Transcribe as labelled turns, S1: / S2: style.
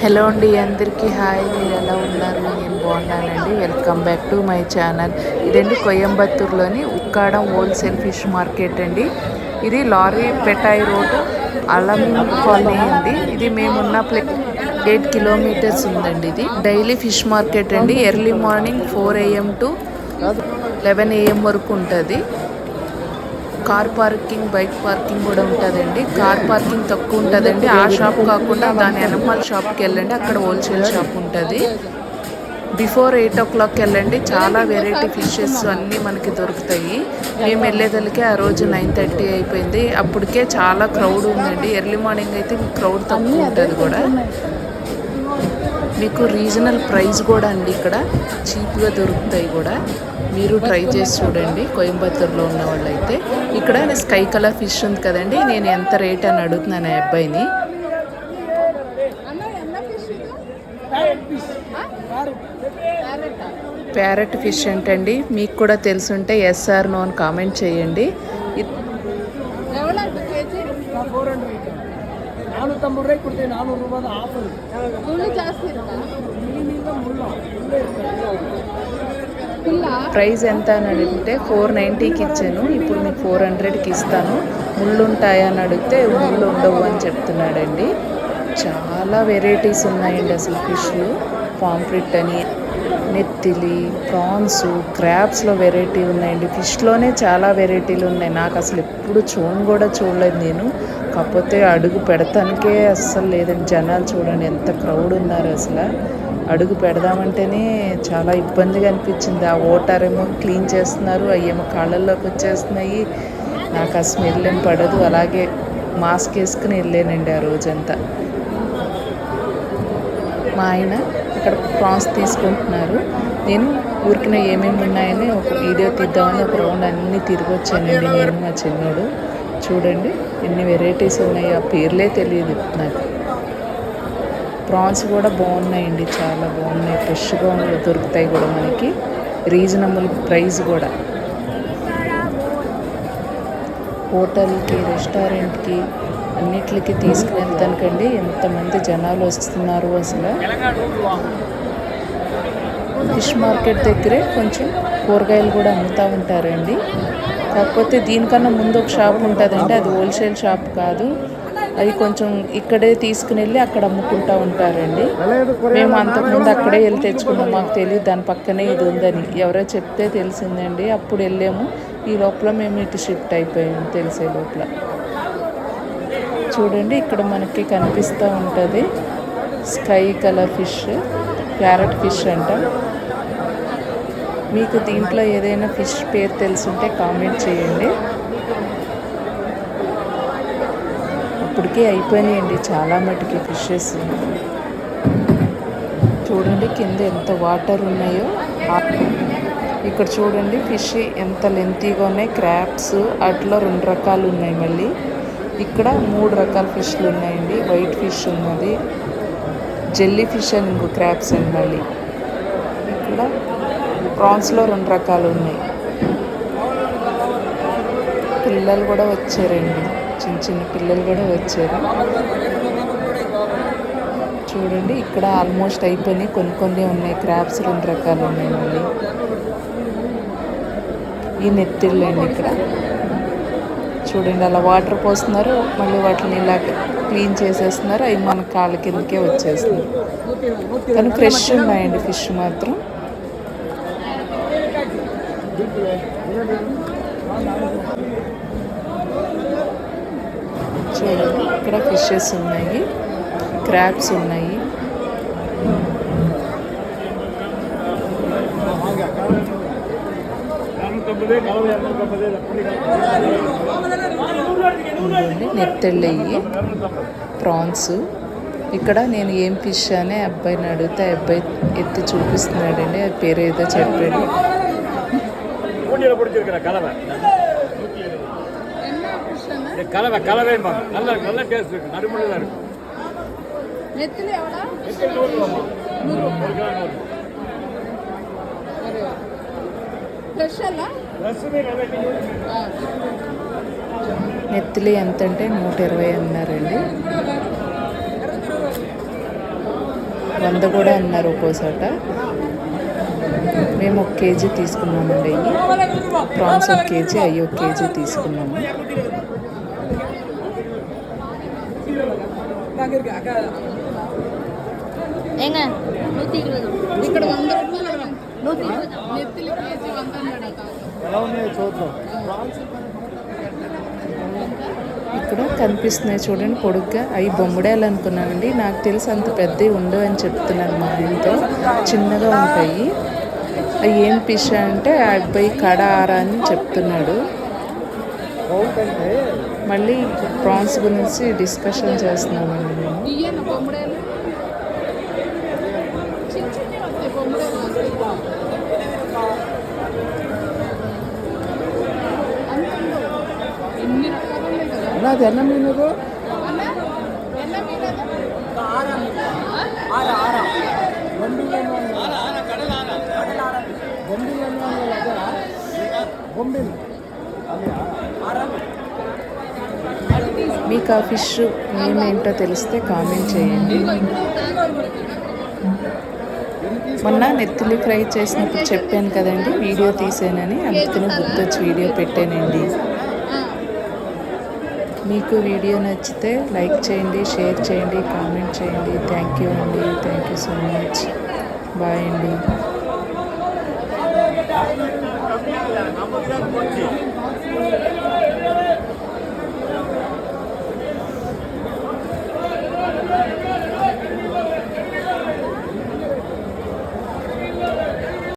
S1: Hello అండి, అందరికీ hi. మీరు ఎలా ఉన్నారు? నేను బాగున్నానండి. Welcome back to my channel. ఇదండి కోయంబత్తూరులోని ఉక్కాడం హోల్సేల్ ఫిష్ మార్కెట్ అండి. ఇది లారీ పెటాయి రోడ్ అలమిన్ కాలనీ అండి. ఇది మేమున్న 8 కిలోమీటర్స్ ఉందండి. ఇది డైలీ ఫిష్ మార్కెట్ అండి. Early morning 4 AM to 11 AM వరకు ఉంటుంది. కార్ పార్కింగ్, బైక్ పార్కింగ్ కూడా ఉంటుందండి. కార్ పార్కింగ్ తక్కువ ఉంటుందండి. ఆ షాప్ కాకుండా దాని ఎనమల్ షాప్కి వెళ్ళండి, అక్కడ హోల్సేల్ షాప్ ఉంటుంది. బిఫోర్ 8 o'clock వెళ్ళండి, చాలా వెరైటీ ఫిషెస్ అన్నీ మనకి దొరుకుతాయి. మేము వెళ్ళేదలికే ఆ రోజు 9:30 అయిపోయింది. అప్పటికే చాలా క్రౌడ్ ఉందండి. ఎర్లీ మార్నింగ్ అయితే మీకు క్రౌడ్ తక్కువ ఉంటుంది కూడా. మీకు రీజనల్ ప్రైస్ కూడా అండి, ఇక్కడ చీప్గా దొరుకుతాయి కూడా. మీరు ట్రై చేసి చూడండి కోయంబత్తూరులో ఉన్న వాళ్ళైతే. ఇక్కడ స్కై కలర్ ఫిష్ ఉంది కదండి, నేను ఎంత రేట్ అని అడుగుతున్నాను ఆ అబ్బాయిని. ప్యారెట్ ఫిష్ ఏంటండి, మీకు కూడా తెలుసుంటే SR నో అని కామెంట్ చేయండి. ప్రైస్ ఎంత అని అడిగితే 490కి ఇచ్చాను. ఇప్పుడు మీకు 400కి ఇస్తాను. ముళ్ళు ఉంటాయని అడిగితే ముళ్ళు ఉండవు అని చెప్తున్నాడండి. చాలా వెరైటీస్ ఉన్నాయండి అసలు ఫిష్లు. పాంప్రిట్ అని, నెత్తిలి, ప్రాన్స్, క్రాబ్స్లో వెరైటీ ఉన్నాయండి. ఫిష్లోనే చాలా వెరైటీలు ఉన్నాయి. నాకు అసలు ఎప్పుడు చూడలేదు నేను. కాకపోతే అడుగు పెడతానికే అస్సలు లేదండి. జనాలు చూడండి ఎంత క్రౌడ్ ఉన్నారు. అసలు అడుగు పెడదామంటేనే చాలా ఇబ్బందిగా అనిపించింది. ఆ వాటర్ ఏమో క్లీన్ చేస్తున్నారు, అవేమో కాళ్ళల్లోకి వచ్చేస్తున్నాయి. నాకు ఆ స్మెల్ ఏం పడదు. అలాగే మాస్క్ వేసుకుని వెళ్ళానండి ఆ రోజంతా. మా ఆయన ఇక్కడ ప్రాన్స్ తీసుకుంటున్నారు. నేను ఊరికిన ఏమేమి ఉన్నాయని ఒక వీడియో తీద్దామని ఒక రౌండ్ అన్నీ తిరిగి వచ్చానండి, నేను మా చిన్నోడు. చూడండి ఎన్ని వెరైటీస్ ఉన్నాయి, ఆ పేర్లే తెలియదు నాకు. ప్రాన్స్ కూడా బాగున్నాయండి, చాలా బాగున్నాయి. ఫ్రెష్గా దొరుకుతాయి కూడా మనకి, రీజనబుల్ ప్రైస్ కూడా. హోటల్కి, రెస్టారెంట్కి అన్నిటికి తీసుకువెళ్తానికండి ఎంతమంది జనాలు వస్తున్నారు. అసలు ఫిష్ మార్కెట్ దగ్గరే కొంచెం కూరగాయలు కూడా అమ్ముతూ ఉంటారండి. కాకపోతే దీనికన్నా ముందు ఒక షాప్ ఉంటుందండి, అది హోల్సేల్ షాప్ కాదు. అవి కొంచెం ఇక్కడే తీసుకుని వెళ్ళి అక్కడ అమ్ముకుంటూ ఉంటారండి. మేము అంతకుముందు అక్కడే వెళ్ళి తెచ్చుకున్నాం, మాకు తెలియదు దాని పక్కనే ఇది ఉందని. ఎవరో చెప్తే తెలిసిందండి, అప్పుడు వెళ్ళాము. ఈ లోపల మేము ఇటు షిఫ్ట్ అయిపోయాము తెలిసే లోపల. చూడండి ఇక్కడ మనకి కనిపిస్తూ ఉంటుంది sky colour fish, parrot fish అంట. మీకు దీంట్లో ఏదైనా ఫిష్ పేరు తెలుసుంటే కామెంట్ చేయండి. ఇప్పటికే అయిపోయినాయండి చాలా మటుకి ఫిషెస్. చూడండి కింద ఎంత వాటర్ ఉన్నాయో. ఇక్కడ చూడండి ఫిష్ ఎంత లెంతీగా ఉన్నాయి. క్రాబ్స్ అట్లా 2 రకాలు ఉన్నాయి. మళ్ళీ ఇక్కడ 3 రకాల ఫిష్లు ఉన్నాయండి. వైట్ ఫిష్ ఉన్నది, జెల్లీ ఫిష్ అని ఇంకో క్రాబ్స్ అండి. మళ్ళీ ఇక్కడ ప్రాన్స్లో 2 రకాలు ఉన్నాయి. పిల్లలు కూడా వచ్చారండి, చిన్న చిన్న పిల్లలు కూడా వచ్చారు. చూడండి ఇక్కడ ఆల్మోస్ట్ అయిపోయినాయి, కొన్ని ఉన్నాయి. క్రాబ్స్ 2 రకాలు ఉన్నాయి. మళ్ళీ ఈ నెత్తిళ్ళు అండి. ఇక్కడ చూడండి అలా వాటర్ పోస్తున్నారు, మళ్ళీ వాటిని ఇలా క్లీన్ చేసేస్తున్నారు. అవి మన కాళ్ళ కిందకే వచ్చేస్తున్నారు. కానీ ఫ్రెష్ ఉన్నాయండి ఫిష్ మాత్రం. చూడండి ఇక్కడ ఫిషెస్ ఉన్నాయి, క్రాబ్స్ ఉన్నాయి. నెత్తెళ్ళయ్యి, ప్రాన్స్. ఇక్కడ నేను ఏం ఫిష్ అని అబ్బాయిని అడిగితే ఆ అబ్బాయి ఎత్తి చూపిస్తున్నాడండి. ఆ పేరు ఏదో చెప్పాడు. నెత్తిలి ఎంత అంటే 120 అన్నారండి. 100 కూడా అన్నారు ఒక్కోసాట. మేము 1 కేజీ తీసుకున్నామండి. అవి ప్రాన్స్ 1 కేజీ, అవి 1 కేజీ తీసుకున్నాము.
S2: ఇక్కడ 100
S1: ఇక్కడ కనిపిస్తున్నాయి చూడండి పొడుగ్గా. అవి బొమ్మడాలు అనుకున్నానండి. నాకు తెలిసి అంత పెద్దవి ఉండవు అని చెప్తున్నాను మా ఇంట్లో. చిన్నగా ఉంటాయి. అవి ఏం ఫిష్ అంటే అబ్బాయి కడ ఆరా అని చెప్తున్నాడు. మళ్ళీ ప్రాన్స్ గురించి డిస్కషన్ చేస్తున్నామండి మేము.
S2: అది ఎన్న మీను
S1: మీకు ఆ ఫిష్ ఏమేంటో తెలిస్తే కామెంట్ చేయండి. మొన్న నెత్తిలి ఫ్రై చేసినప్పుడు చెప్పాను కదండి, వీడియో తీసానని. అందుకని గుర్తొచ్చి వీడియో పెట్టానండి. మీకు వీడియో నచ్చితే లైక్ చేయండి, షేర్ చేయండి, కామెంట్ చేయండి. థ్యాంక్ యూ అండి. Thank you so much. Bye అండి.